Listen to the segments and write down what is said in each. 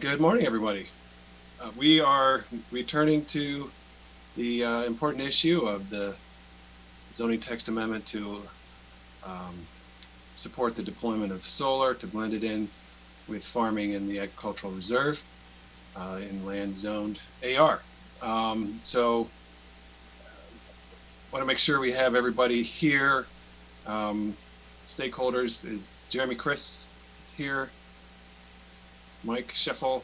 Good morning, everybody. We are returning to the important issue of the zoning text amendment to um, support the deployment of solar to blend it in with farming in the agricultural reserve in land zoned AR. So want to make sure we have everybody here. Stakeholders is Jeremy Chris is here. Mike Scheffel.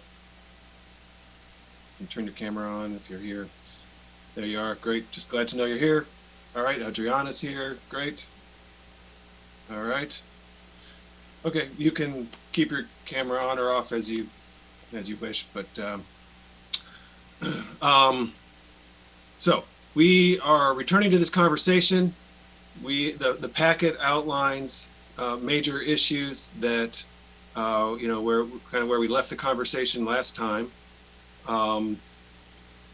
You can turn your camera on if you're here. There you are. Great. Just glad to know you're here. All right. Adriana's here. Great. All right. Okay. You can keep your camera on or off as you wish. But so we are returning to this conversation. The packet outlines major issues that where we left the conversation last time.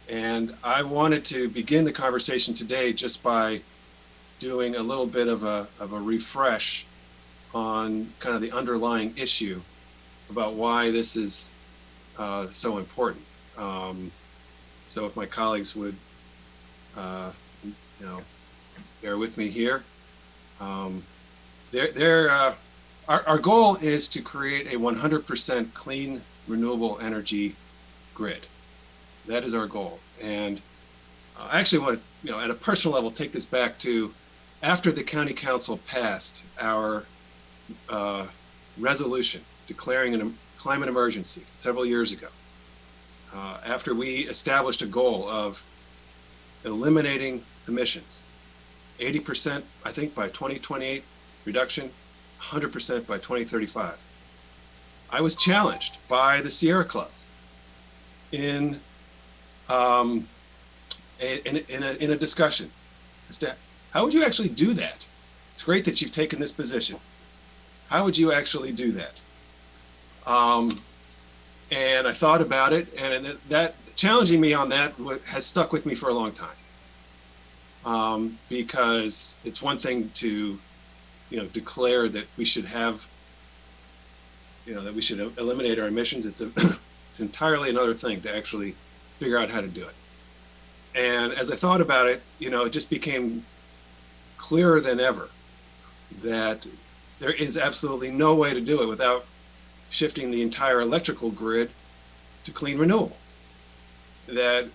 And I wanted to begin the conversation today just by doing a little bit of a refresh on kind of the underlying issue about why this is so important. So if my colleagues would, bear with me here. Our goal is to create a 100% clean, renewable energy grid. That is our goal. And I actually want to, at a personal level, take this back to after the county council passed our resolution declaring a climate emergency several years ago. After we established a goal of eliminating emissions, 80%, I think, by 2028 reduction, 100% by 2035. I was challenged by the Sierra Club in a discussion as to how would you actually do that? It's great that you've taken this position. How would you actually do that? And I thought about it, and that challenging me on that has stuck with me for a long time. Because it's one thing to declare that we should have, that we should eliminate our emissions. It's entirely another thing to actually figure out how to do it. And as I thought about it, it just became clearer than ever that there is absolutely no way to do it without shifting the entire electrical grid to clean renewable. That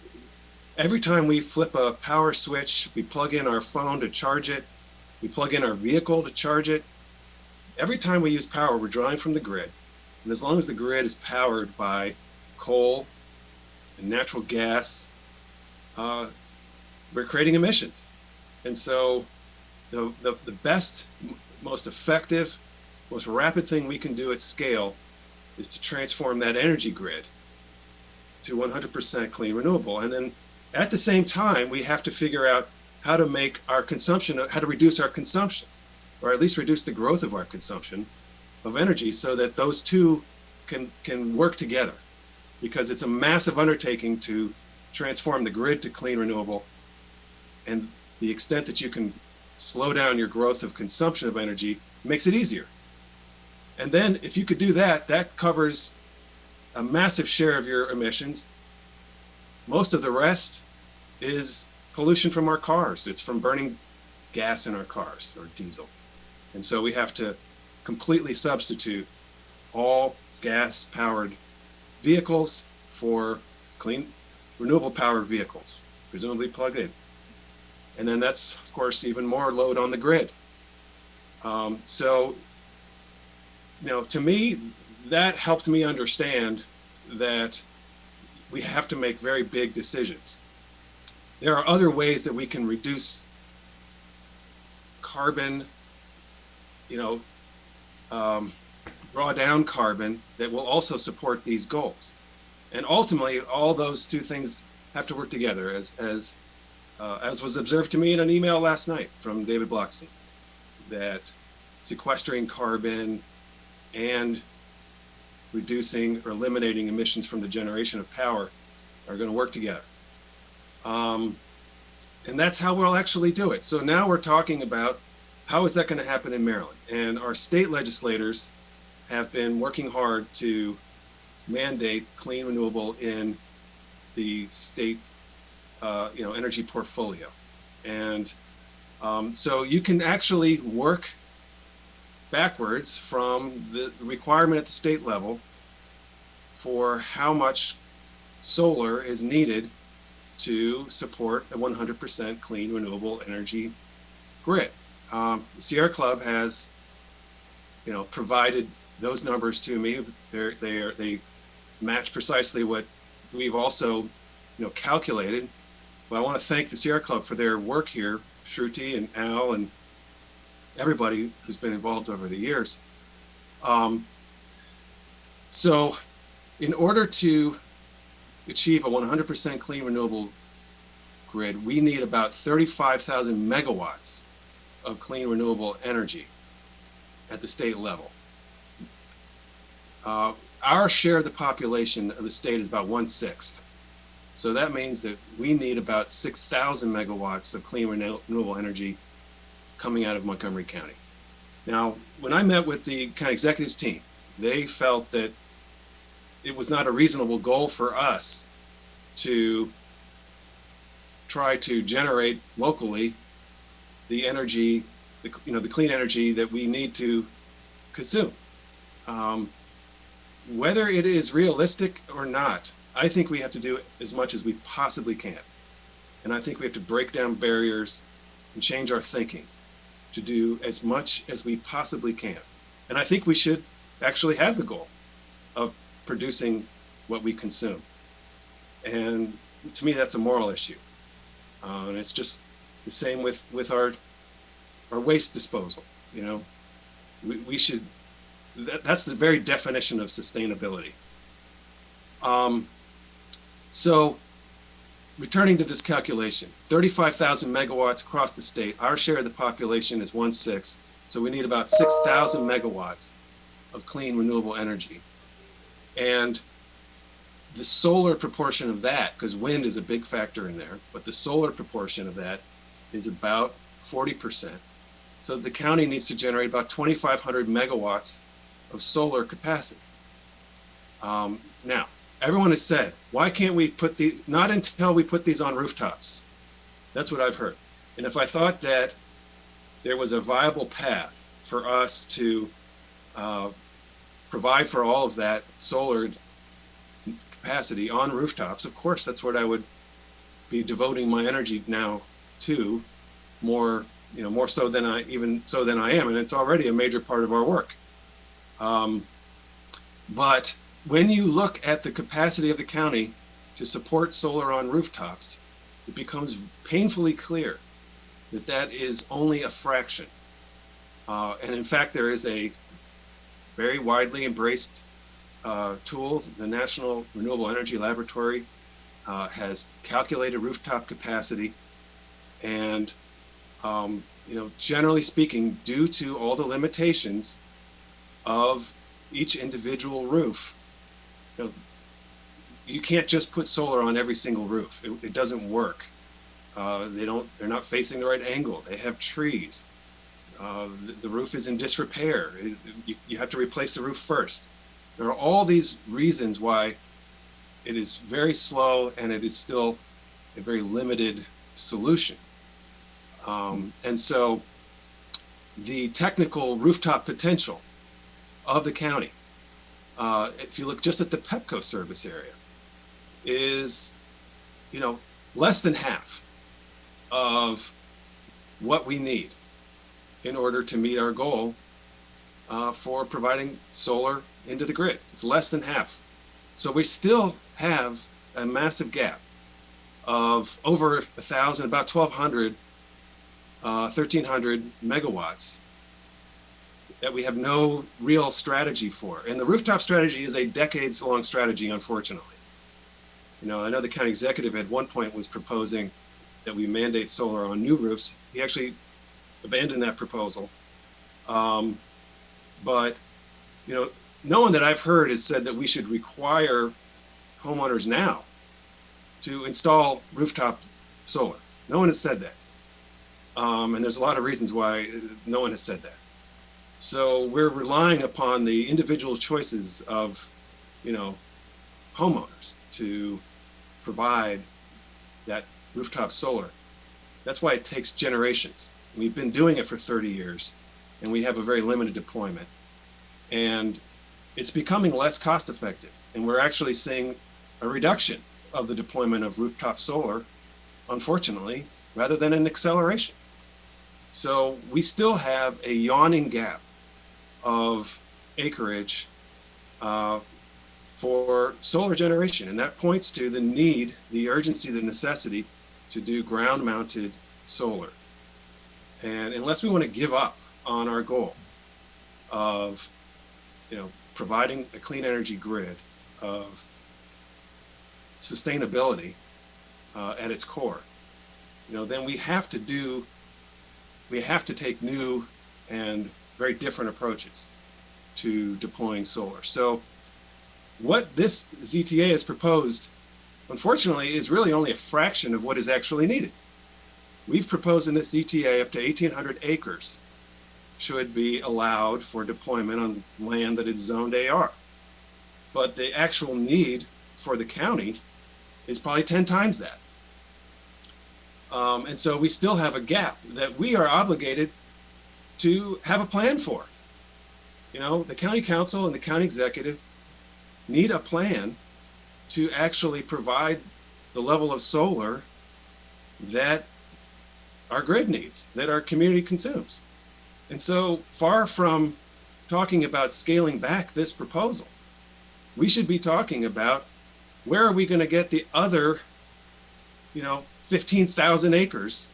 every time we flip a power switch, we plug in our phone to charge it, we plug in our vehicle to charge it. Every time we use power, we're drawing from the grid. And as long as the grid is powered by coal and natural gas, we're creating emissions. And so the best, most effective, most rapid thing we can do at scale is to transform that energy grid to 100% clean renewable. And then at the same time, we have to figure out how to make our consumption, how to reduce our consumption, or at least reduce the growth of our consumption of energy so that those two can work together. Because it's a massive undertaking to transform the grid to clean renewable, and the extent that you can slow down your growth of consumption of energy makes it easier. And then if you could do that, that covers a massive share of your emissions. Most of the rest is pollution from our cars. It's from burning gas in our cars or diesel. And so we have to completely substitute all gas-powered vehicles for clean, renewable-powered vehicles, presumably plugged in. And then that's, of course, even more load on the grid. To me, that helped me understand that we have to make very big decisions. There are other ways that we can reduce carbon, draw down carbon that will also support these goals. And ultimately, all those two things have to work together, as was observed to me in an email last night from David Blockstein, that sequestering carbon and reducing or eliminating emissions from the generation of power are going to work together. And that's how we'll actually do it. So now we're talking about how is that going to happen in Maryland? And our state legislators have been working hard to mandate clean renewable in the state, energy portfolio. And so you can actually work backwards from the requirement at the state level for how much solar is needed to support a 100% clean renewable energy grid. The Sierra Club has, provided those numbers to me. They match precisely what we've also, calculated. But I want to thank the Sierra Club for their work here, Shruti and Al and everybody who's been involved over the years. So in order to achieve a 100% clean renewable grid, we need about 35,000 megawatts of clean renewable energy at the state level. Our share of the population of the state is about 1/6. So that means that we need about 6,000 megawatts of clean renewable energy coming out of Montgomery County. Now, when I met with the county executives team, they felt that it was not a reasonable goal for us to try to generate locally the energy, the clean energy that we need to consume. Whether it is realistic or not, I think we have to do as much as we possibly can. And I think we have to break down barriers and change our thinking to do as much as we possibly can. And I think we should actually have the goal of producing what we consume. And to me, that's a moral issue. And it's just the same with our waste disposal. We should, that's the very definition of sustainability. So returning to this calculation, 35,000 megawatts across the state, our share of the population is 1/6. So we need about 6,000 megawatts of clean renewable energy. And the solar proportion of that, because wind is a big factor in there, but the solar proportion of that is about 40%. So the county needs to generate about 2,500 megawatts of solar capacity. Now, everyone has said, why can't we not until we put these on rooftops? That's what I've heard. And if I thought that there was a viable path for us to provide for all of that solar capacity on rooftops, of course, that's what I would be devoting my energy now to, more so than I am, and it's already a major part of our work. But when you look at the capacity of the county to support solar on rooftops, it becomes painfully clear that that is only a fraction. And in fact, there is a very widely embraced tool. The National Renewable Energy Laboratory has calculated rooftop capacity, and generally speaking, due to all the limitations of each individual roof, you can't just put solar on every single roof. It doesn't work. They're not facing the right angle. They have trees. The roof is in disrepair. You have to replace the roof first. There are all these reasons why it is very slow, and it is still a very limited solution. And so the technical rooftop potential of the county, if you look just at the Pepco service area, is less than half of what we need in order to meet our goal for providing solar into the grid. It's less than half. So we still have a massive gap of over 1,000, about 1,200, 1,300 megawatts that we have no real strategy for. And the rooftop strategy is a decades-long strategy, unfortunately. I know the county executive at one point was proposing that we mandate solar on new roofs. He actually abandoned that proposal. But no one that I've heard has said that we should require homeowners now to install rooftop solar. No one has said that. And there's a lot of reasons why no one has said that. So we're relying upon the individual choices of, homeowners to provide that rooftop solar. That's why it takes generations. We've been doing it for 30 years, and we have a very limited deployment. And it's becoming less cost effective, and we're actually seeing a reduction of the deployment of rooftop solar, unfortunately, rather than an acceleration. So we still have a yawning gap of acreage for solar generation, and that points to the need, the urgency, the necessity to do ground-mounted solar. And unless we want to give up on our goal of, providing a clean energy grid of sustainability at its core, then we have to take new and very different approaches to deploying solar. So what this ZTA has proposed, unfortunately, is really only a fraction of what is actually needed. We've proposed in this ZTA up to 1,800 acres should be allowed for deployment on land that is zoned AR. But the actual need for the county is probably 10 times that. And so we still have a gap that we are obligated to have a plan for. The county council and the county executive need a plan to actually provide the level of solar that our grid needs, that our community consumes. And so far from talking about scaling back this proposal, we should be talking about where are we going to get the other, 15,000 acres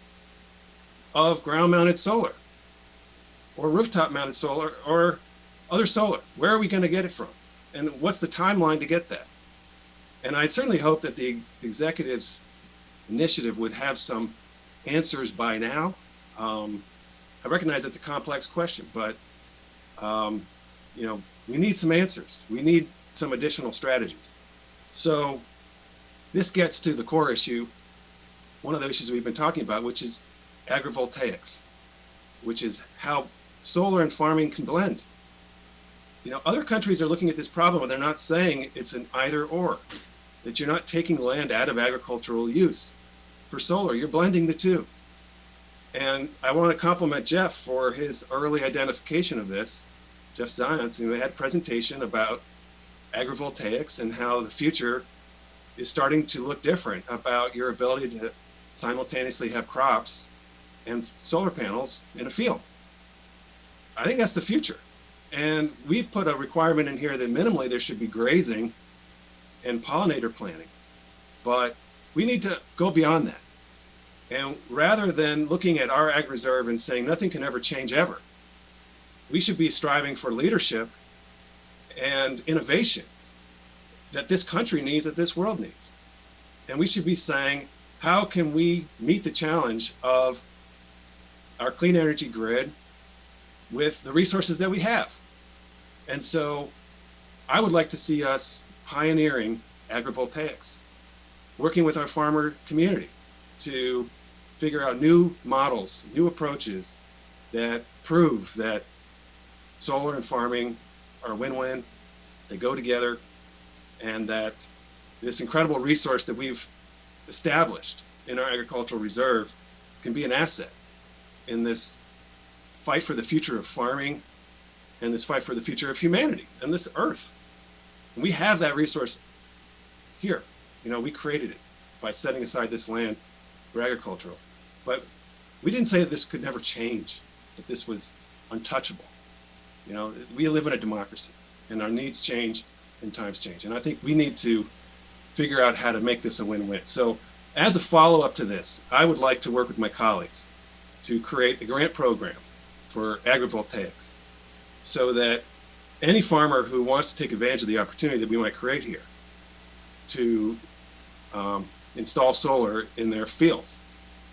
of ground-mounted solar or rooftop-mounted solar or other solar. Where are we going to get it from? And what's the timeline to get that? And I'd certainly hope that the executive's initiative would have some answers by now. I recognize it's a complex question, but we need some answers. We need some additional strategies. So this gets to the core issue, one of the issues we've been talking about, which is agrivoltaics, which is how solar and farming can blend. Other countries are looking at this problem and they're not saying it's an either or, that you're not taking land out of agricultural use for solar, you're blending the two. And I want to compliment Jeff for his early identification of this. Jeff Zients, who had a presentation about agrivoltaics and how the future is starting to look different about your ability to simultaneously have crops and solar panels in a field. I think that's the future. And we've put a requirement in here that minimally there should be grazing and pollinator planting. But we need to go beyond that. And rather than looking at our ag reserve and saying nothing can ever change ever, we should be striving for leadership and innovation that this country needs, that this world needs. And we should be saying, how can we meet the challenge of our clean energy grid with the resources that we have? And so I would like to see us pioneering agrivoltaics, working with our farmer community to figure out new models, new approaches that prove that solar and farming are win-win, they go together, and that this incredible resource that we've established in our agricultural reserve can be an asset in this fight for the future of farming and this fight for the future of humanity and this earth. And we have that resource here. We created it by setting aside this land for agricultural. But we didn't say that this could never change, that this was untouchable. We live in a democracy, and our needs change and times change. And I think we need to figure out how to make this a win-win. So as a follow-up to this, I would like to work with my colleagues to create a grant program for agrivoltaics so that any farmer who wants to take advantage of the opportunity that we might create here to install solar in their fields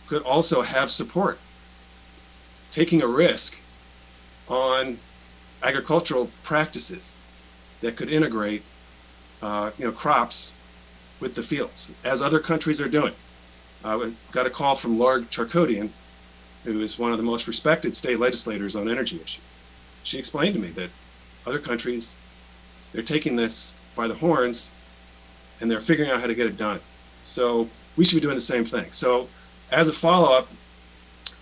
could also have support, taking a risk on agricultural practices that could integrate crops with the fields, as other countries are doing. I got a call from Lord Charkodian, who is one of the most respected state legislators on energy issues. She explained to me that other countries, they're taking this by the horns and they're figuring out how to get it done. So we should be doing the same thing. So as a follow-up,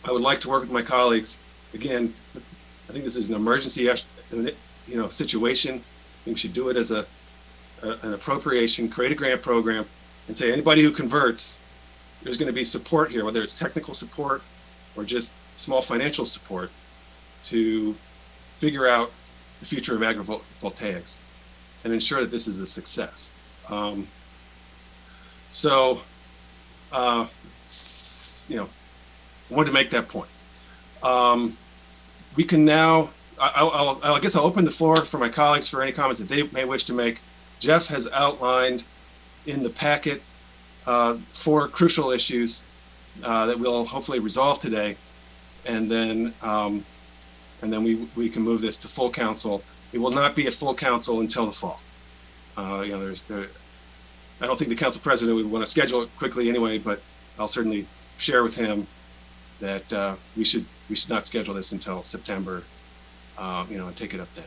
I would like to work with my colleagues. Again, I think this is an emergency, situation. I think we should do it as an appropriation, create a grant program, and say anybody who converts, there's going to be support here, whether it's technical support or just small financial support, to figure out the future of agrivoltaics and ensure that this is a success. I wanted to make that point. We can now, I guess I'll open the floor for my colleagues for any comments that they may wish to make. Jeff has outlined in the packet 4 crucial issues that we'll hopefully resolve today, and then we can move this to full council. It will not be at full council until the fall. I don't think the council president would want to schedule it quickly anyway, but I'll certainly share with him that we should not schedule this until September, and take it up then.